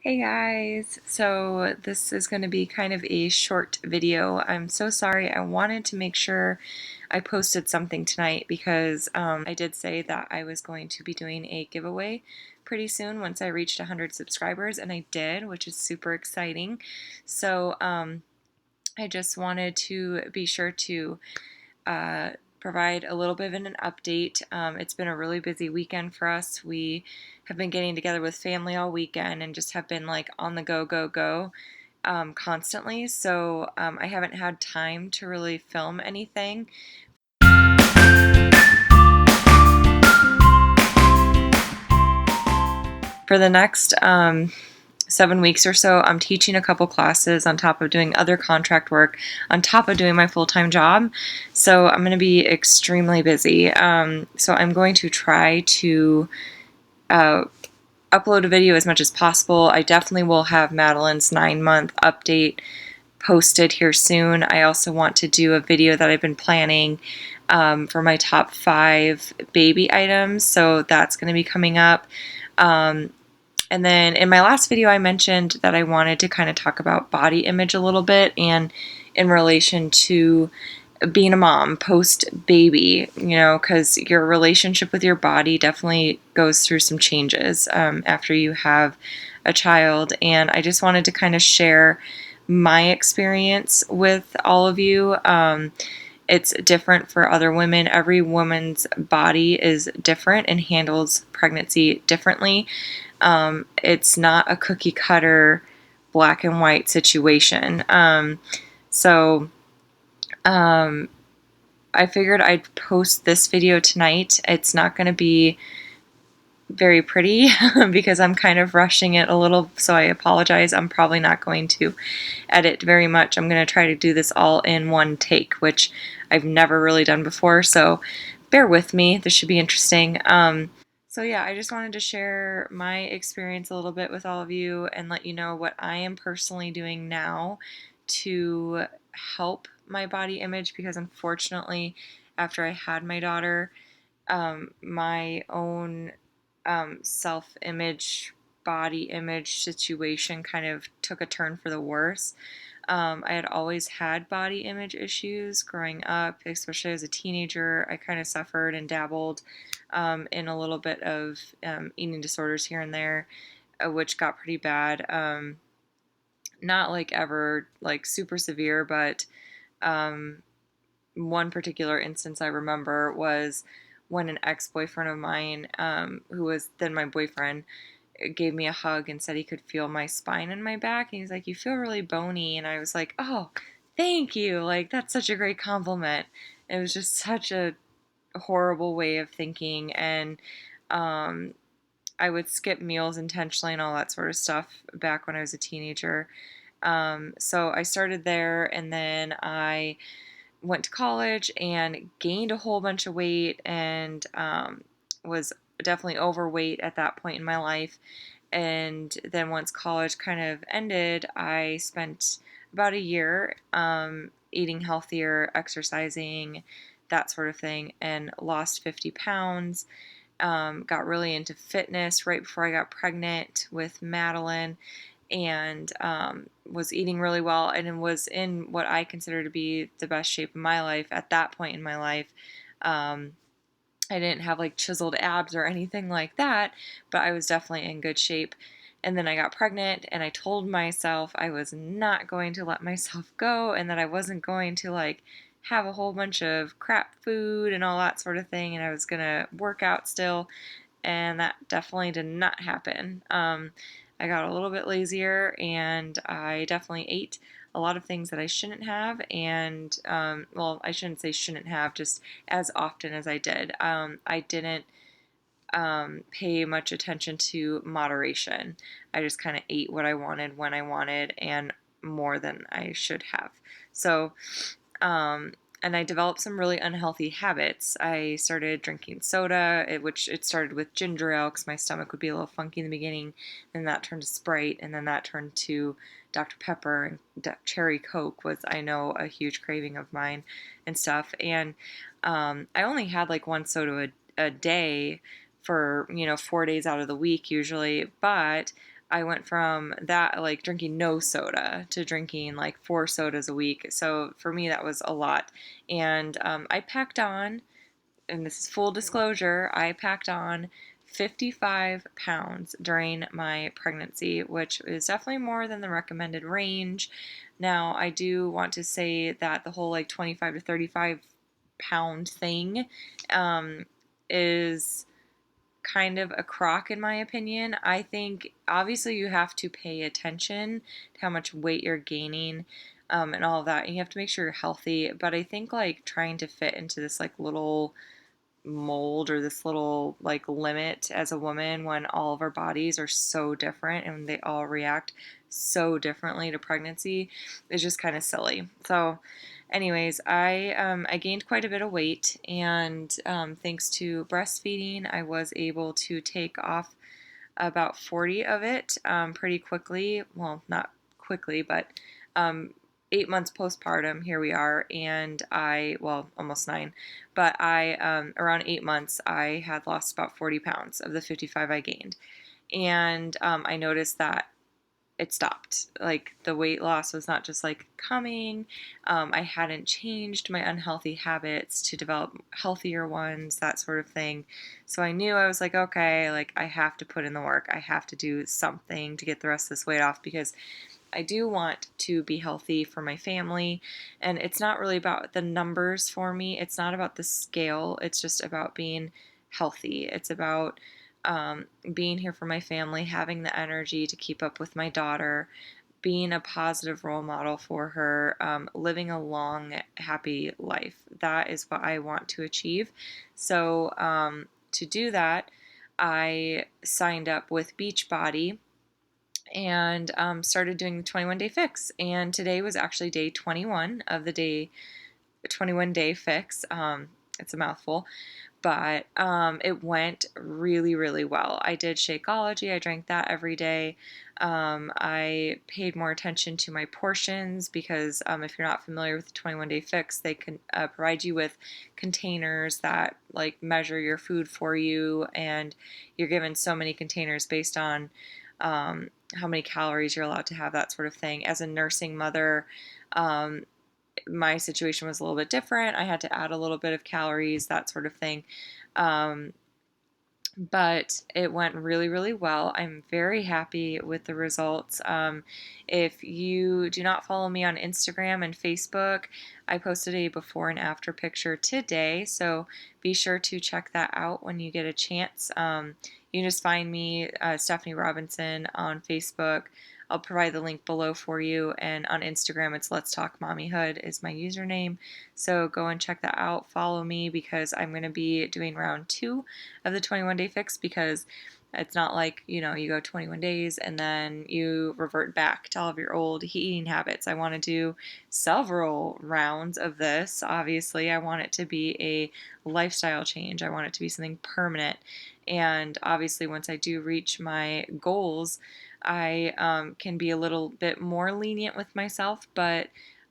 Hey guys, so this is going to be kind of a short video. I'm so sorry. I wanted to make sure I posted something tonight because I did say that I was going to be doing a giveaway pretty soon once I reached 100 subscribers, and I did, which is super exciting. So I just wanted to be sure to uh, provide a little bit of an update. It's been a really busy weekend for us. We have been getting together with family all weekend and just have been like on the go, go, go constantly. So I haven't had time to really film anything. For the next 7 weeks or so, I'm teaching a couple classes on top of doing other contract work, on top of doing my full-time job. So I'm going to be extremely busy. So I'm going to try to upload a video as much as possible. I definitely will have Madeline's 9-month update posted here soon. I also want to do a video that I've been planning for my top 5 baby items. So that's going to be coming up. And then in my last video, I mentioned that I wanted to kind of talk about body image a little bit and in relation to being a mom post baby, because your relationship with your body definitely goes through some changes after you have a child. And I just wanted to kind of share my experience with all of you. It's different for other women. Every woman's body is different and handles pregnancy differently. It's not a cookie cutter black and white situation. So I figured I'd post this video tonight. It's not going to be very pretty because I'm kind of rushing it a little, so I apologize. I'm probably not going to edit very much. I'm going to try to do this all in one take, which I've never really done before, so bear with me. This should be interesting. So yeah, I just wanted to share my experience a little bit with all of you and let you know what I am personally doing now to help my body image, because unfortunately, after I had my daughter, my own self-image, body image situation kind of took a turn for the worse. I had always had body image issues growing up, especially as a teenager. I kind of suffered and dabbled in a little bit of eating disorders here and there, which got pretty bad. Not like ever like super severe, but um, one particular instance I remember was when an ex-boyfriend of mine, who was then my boyfriend, gave me a hug and said he could feel my spine and my back. And he's like, "You feel really bony." And I was like, "Oh, thank you. Like, that's such a great compliment." It was just such a horrible way of thinking. And um, I would skip meals intentionally and all that sort of stuff back when I was a teenager. So I started there, and then I went to college and gained a whole bunch of weight, and was definitely overweight at that point in my life. And then once college kind of ended, I spent about a year eating healthier, exercising, that sort of thing, and lost 50 pounds. Got really into fitness right before I got pregnant with Madeline, and was eating really well and was in what I consider to be the best shape of my life at that point in my life. Um, I didn't have like chiseled abs or anything like that, but I was definitely in good shape. And then I got pregnant, and I told myself I was not going to let myself go, and that I wasn't going to like have a whole bunch of crap food and all that sort of thing, and I was gonna work out still, and that definitely did not happen. I got a little bit lazier, and I definitely ate a lot of things that I shouldn't have, and well, I shouldn't say shouldn't have, just as often as I did. I didn't pay much attention to moderation. I just kind of ate what I wanted when I wanted, and more than I should have. So, um, and I developed some really unhealthy habits. I started drinking soda, which it started with ginger ale because my stomach would be a little funky in the beginning. Then that turned to Sprite, and then that turned to Dr. Pepper, and Cherry Coke was, I know, a huge craving of mine and stuff. And I only had like one soda a day for 4 days out of the week usually, but I went from that, like drinking no soda, to drinking like 4 sodas a week. So for me, that was a lot. And I packed on, and this is full disclosure, I packed on 55 pounds during my pregnancy, which is definitely more than the recommended range. Now, I do want to say that the whole like 25 to 35 pound thing is kind of a crock in my opinion. I think obviously you have to pay attention to how much weight you're gaining, and all of that. And you have to make sure you're healthy. But I think like trying to fit into this like little mold or this little like limit as a woman when all of our bodies are so different and they all react so differently to pregnancy is just kind of silly. So anyways, I gained quite a bit of weight, and thanks to breastfeeding I was able to take off about 40 of it pretty quickly. Well, not quickly, but um, 8 months postpartum, here we are, and well, almost 9, but around 8 months, I had lost about 40 pounds of the 55 I gained. And I noticed that it stopped. Like the weight loss was not just like coming. I hadn't changed my unhealthy habits to develop healthier ones, that sort of thing. So I knew, I was like, okay, like I have to put in the work. I have to do something to get the rest of this weight off, because I do want to be healthy for my family. And it's not really about the numbers for me. It's not about the scale. It's just about being healthy. It's about being here for my family, having the energy to keep up with my daughter, being a positive role model for her, living a long, happy life. That is what I want to achieve. So, to do that, I signed up with Beachbody and started doing the 21 day fix. And today was actually day 21 of the 21 day fix. It's a mouthful, but it went really, really well. I did Shakeology. I drank that every day. I paid more attention to my portions, because if you're not familiar with the 21 day fix, they can provide you with containers that like measure your food for you, and you're given so many containers based on how many calories you're allowed to have, that sort of thing. As a nursing mother, um, my situation was a little bit different. I had to add a little bit of calories, that sort of thing. Um, but it went really, really well. I'm very happy with the results. If you do not follow me on Instagram and Facebook, I posted a before and after picture today, so be sure to check that out when you get a chance. You can just find me, Stephanie Robinson, on Facebook. I'll provide the link below for you, and on Instagram it's Let's Talk Mommyhood is my username. So go and check that out. Follow me, because I'm going to be doing round 2 of the 21 day fix, because it's not like, you go 21 days and then you revert back to all of your old eating habits. I want to do several rounds of this. Obviously, I want it to be a lifestyle change. I want it to be something permanent. And obviously, once I do reach my goals, I can be a little bit more lenient with myself, but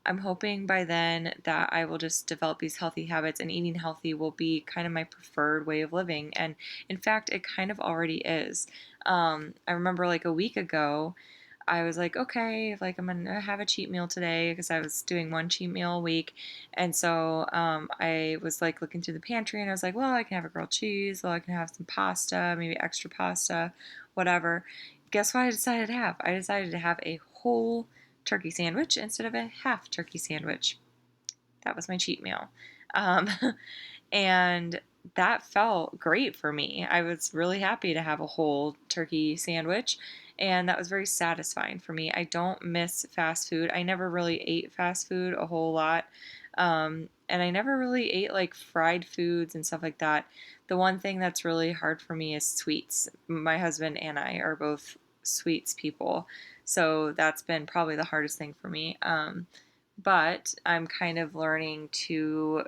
I'm hoping by then that I will just develop these healthy habits, and eating healthy will be kind of my preferred way of living. And in fact, it kind of already is. I remember like a week ago, I was like, okay, like I'm gonna have a cheat meal today, because I was doing one cheat meal a week. And so I was like looking through the pantry, and I was like, well, I can have a grilled cheese, well, I can have some pasta, maybe extra pasta, whatever. Guess what I decided to have? I decided to have a whole turkey sandwich instead of a half turkey sandwich. That was my cheat meal. Um, and that felt great for me. I was really happy to have a whole turkey sandwich, and that was very satisfying for me. I don't miss fast food. I never really ate fast food a whole lot. And I never really ate like fried foods and stuff like that. The one thing that's really hard for me is sweets. My husband and I are both sweets people, so that's been probably the hardest thing for me. But I'm kind of learning to,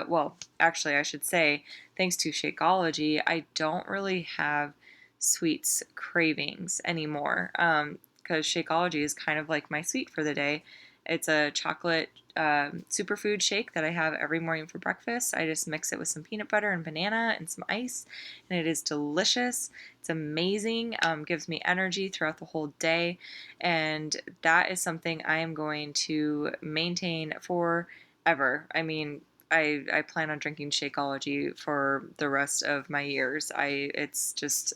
well, actually, I should say, thanks to Shakeology, I don't really have sweets cravings anymore, because Shakeology is kind of like my sweet for the day. It's a chocolate superfood shake that I have every morning for breakfast. I just mix it with some peanut butter and banana and some ice, and it is delicious. It's amazing. Gives me energy throughout the whole day, and that is something I am going to maintain forever. I mean, I plan on drinking Shakeology for the rest of my years. It's just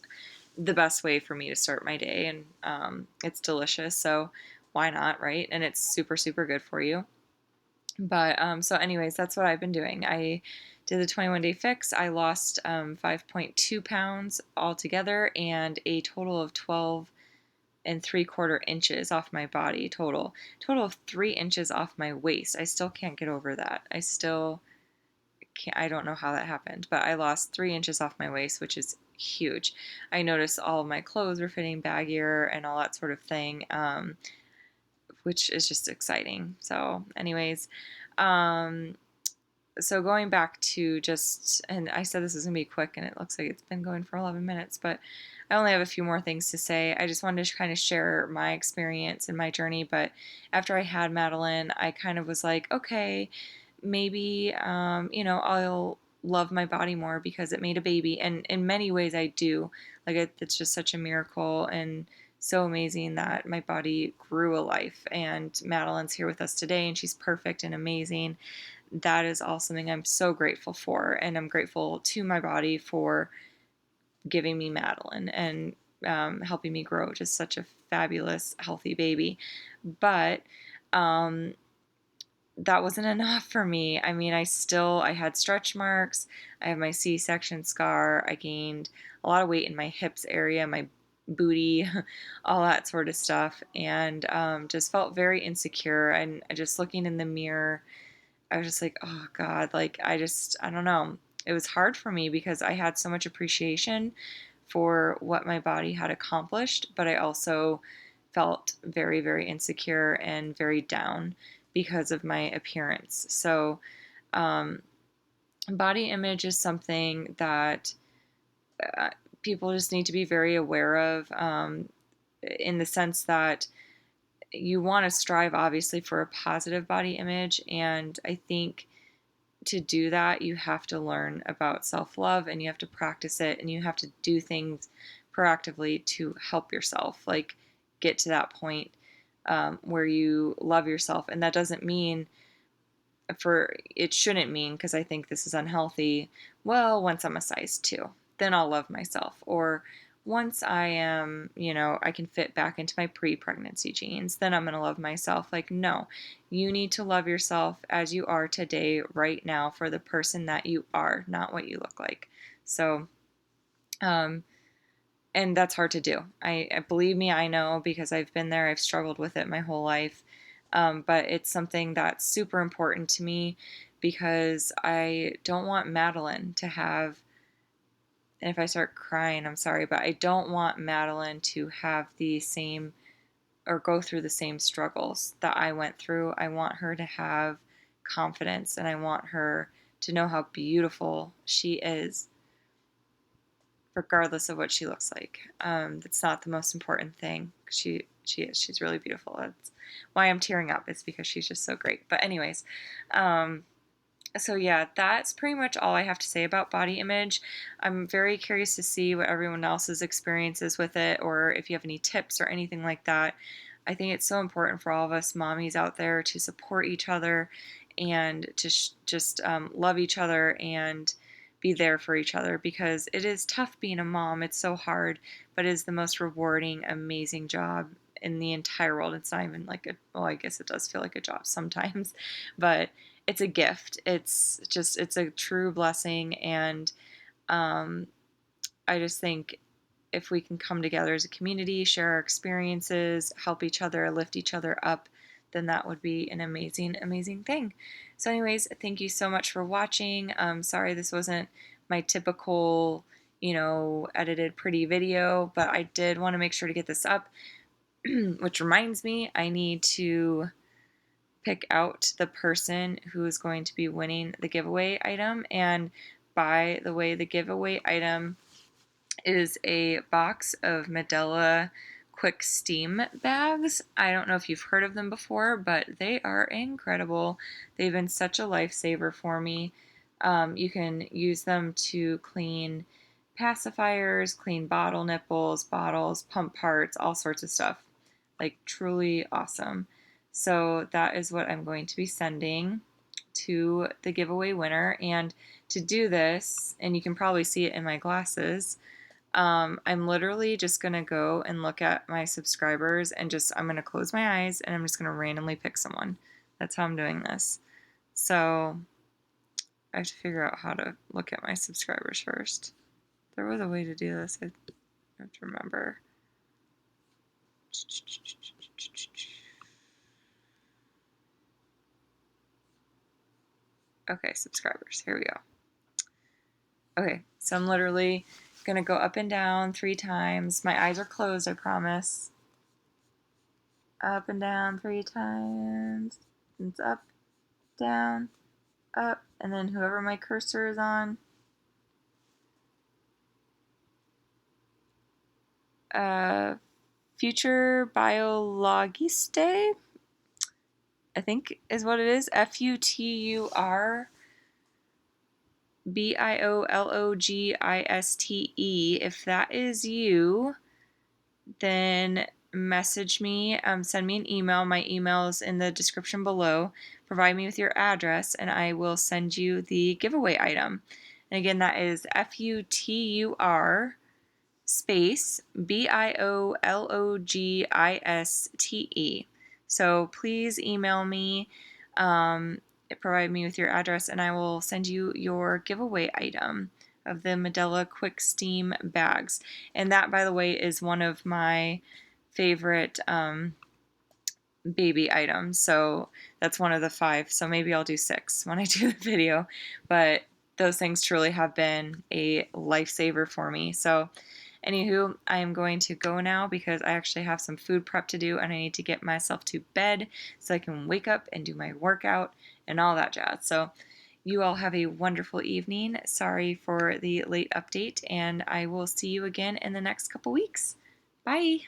the best way for me to start my day, and it's delicious. So why not, right? And it's super super good for you. But so anyways, that's what I've been doing. I did the 21 day fix. I lost 5.2 pounds altogether and a total of 12 and 3/4 inches off my body total of 3 inches off my waist. I still can't get over that. I don't know how that happened, but I lost 3 inches off my waist, which is huge. I noticed all of my clothes were fitting baggier and all that sort of thing, which is just exciting. So anyways, um, so going back to just, and I said this is going to be quick, and it looks like it's been going for 11 minutes, but I only have a few more things to say. I just wanted to kind of share my experience and my journey. But after I had Madeline, I kind of was like, okay, maybe, I'll love my body more because it made a baby. And in many ways, I do. Like, it's just such a miracle and so amazing that my body grew a life. And Madeline's here with us today, and she's perfect and amazing. That is all something I'm so grateful for. And I'm grateful to my body for giving me Madeline and helping me grow just such a fabulous, healthy baby. But um, that wasn't enough for me. I mean, I had stretch marks. I have my C-section scar. I gained a lot of weight in my hips area, my booty, all that sort of stuff, and just felt very insecure. And just looking in the mirror, I was just like, oh God, like I don't know. It was hard for me because I had so much appreciation for what my body had accomplished, but I also felt very, very insecure and very down because of my appearance. So, um, body image is something that uh, people just need to be very aware of, in the sense that you want to strive, obviously, for a positive body image. And I think to do that, you have to learn about self love and you have to practice it and you have to do things proactively to help yourself, like get to that point where you love yourself. And that doesn't mean it shouldn't mean, because I think this is unhealthy, well, once I'm a size 2, then I'll love myself. Or once I am, I can fit back into my pre-pregnancy jeans, then I'm going to love myself. Like, no, you need to love yourself as you are today, right now, for the person that you are, not what you look like. So, and that's hard to do. I believe me, I know, because I've been there. I've struggled with it my whole life. But it's something that's super important to me because I don't want Madeline to have, and if I start crying, I'm sorry, but I don't want Madeline to have the same or go through the same struggles that I went through. I want her to have confidence and I want her to know how beautiful she is, regardless of what she looks like. That's not the most important thing. She's really beautiful. That's why I'm tearing up. It's because she's just so great. But anyways, so yeah, that's pretty much all I have to say about body image. I'm very curious to see what everyone else's experience is with it, or if you have any tips or anything like that. I think it's so important for all of us mommies out there to support each other and to just love each other and be there for each other, because it is tough being a mom. It's so hard, but it is the most rewarding, amazing job in the entire world. It's not even like well, I guess it does feel like a job sometimes, but it's a gift. It's a true blessing. And um, I just think if we can come together as a community, share our experiences, help each other, lift each other up, then that would be an amazing, amazing thing. So, anyways, thank you so much for watching. Sorry this wasn't my typical, edited pretty video, but I did want to make sure to get this up, which reminds me, I need to pick out the person who is going to be winning the giveaway item. And by the way, the giveaway item is a box of Medela quick steam bags. I don't know if you've heard of them before, but they are incredible. They've been such a lifesaver for me. You can use them to clean pacifiers, clean bottle nipples, bottles, pump parts, all sorts of stuff. Like truly awesome. So that is what I'm going to be sending to the giveaway winner. And to do this, and you can probably see it in my glasses, I'm literally just going to go and look at my subscribers and I'm going to close my eyes and I'm just going to randomly pick someone. That's how I'm doing this. So I have to figure out how to look at my subscribers first. There was a way to do this. I have to remember. Okay, subscribers. Here we go. Okay, so I'm literally going to go up and down 3 times. My eyes are closed, I promise. Up and down 3 times. It's up, down, up, and then whoever my cursor is on. Future Biologiste, I think is what it is. FUTUR BIOLOGISTE. If that is you, then message me, send me an email. My email is in the description below. Provide me with your address and I will send you the giveaway item. And again, that is FUTUR space BIOLOGISTE. So please email me, provide me with your address, and I will send you your giveaway item of the Medela Quick Steam bags. And that, by the way, is one of my favorite baby items. So that's one of the 5. So maybe I'll do 6 when I do the video. But those things truly have been a lifesaver for me. So anywho, I am going to go now because I actually have some food prep to do and I need to get myself to bed so I can wake up and do my workout and all that jazz. So you all have a wonderful evening. Sorry for the late update, and I will see you again in the next couple weeks. Bye!